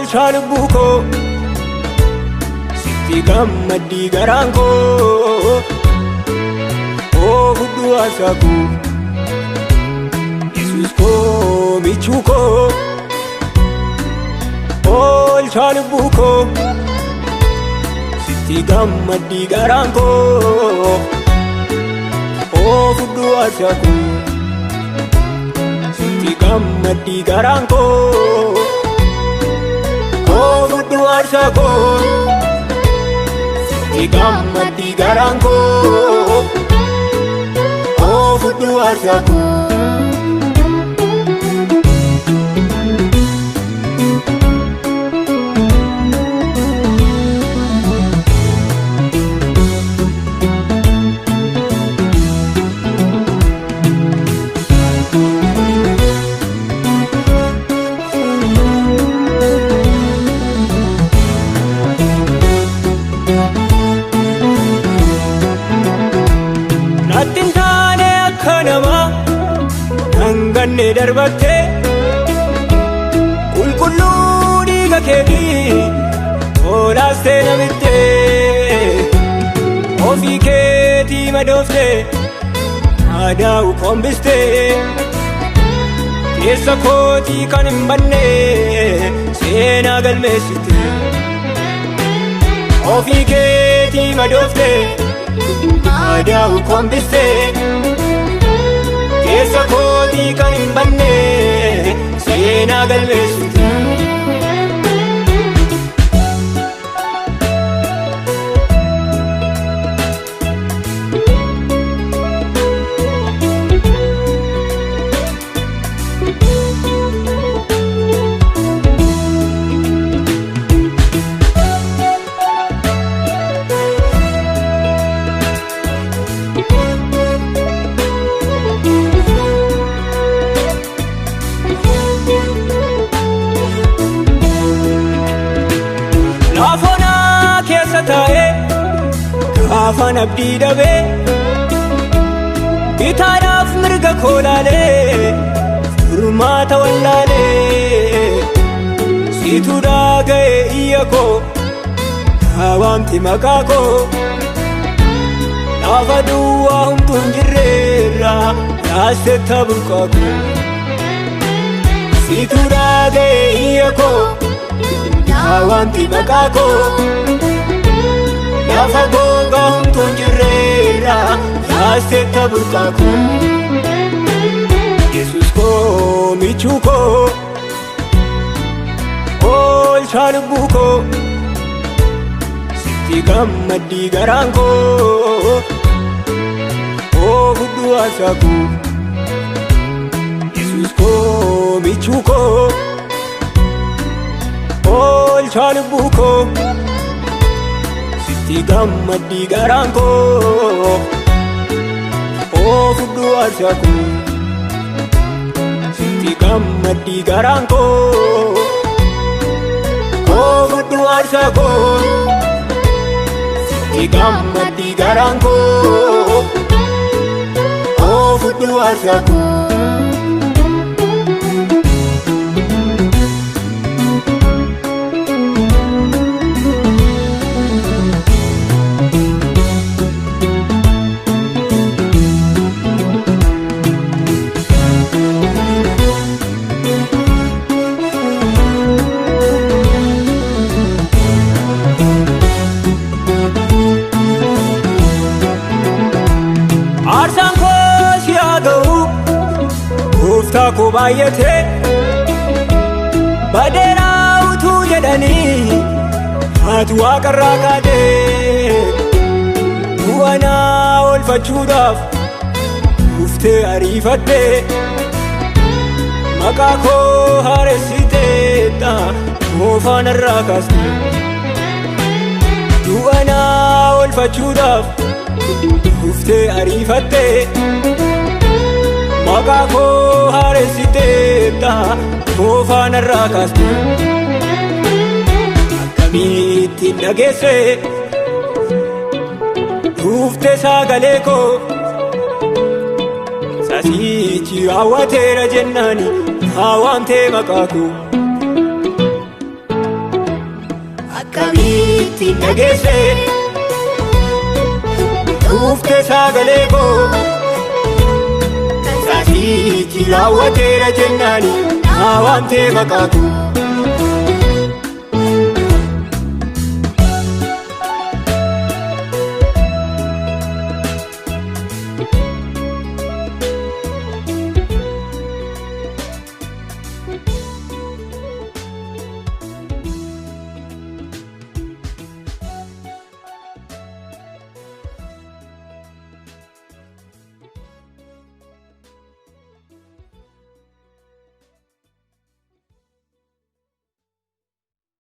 oolchaa lubbuu koo sitti gammaddii garaan koo oofudhu aasaa koo Yesuus koo michuu koo oolchaa lubbuu koo sitti gammaddii garaan koo oofudhu aasaa koo sitti gammaddii garaan koo oofudhu aasaa koo sitti gammaddii garaan koo oofudhu aasaa koo Ganne darbatte qulqulluu dhiiga keetii oolaaste namitte ofii keetii madoofte aadaa'u qombiste keessa kootii kan hin banne seenaa galmeessite ofii keetii madoofte aadaa'u qombiste keessa kootii kan hin banne seenaa galmeessite Laafona keessa taa'ee gaafan abdii dhabee bitaadhaaf mirga koo laalee furmaata wallaalee siitu dhaga'e iyya koo waamti maqaa koo laafa duwwaa humtuu hin jirreerra yaastetta burqaa koo siitu dhaga'e iyya koo waamti maqaa koo lafa gogaa humtuu hin jirreerra yaastetta burqaa koo Yesuus koo michuu koo oolchaa lubbuu koo sitti gammaddii garaan koo oofudhu aasaa koo Yesuus koo michuu koo oolchaa lubbuu koo sitti gammaddii garaan koo oofudhu aasaa koo sitti gammaddii garaan koo oofudhu aasaa koo sitti gammaddii garaan koo oofudhu aasaa koo Aarsaan koo si haa ga'u gooftaa koo baay'ate badeeraa utuu jedhanii haati waaqarraa kaate du'anaa oolfachuudhaaf dhuftee ariifatte maqaa koo haaressiteetta moofaanarraa kaaste du'anaa oolfachuudhaaf dhuftee ariifatte maqaa koo haaressiteetta moofaanarraa kaaste akkamittiin dhageesse dhufte sagalee koo sasichi raawwateera jennaani haa waamtee maqaa koo si dhageesse dhuftee sagalee koo saasichi raawwateera jennaani naa waamtee maqaa koo.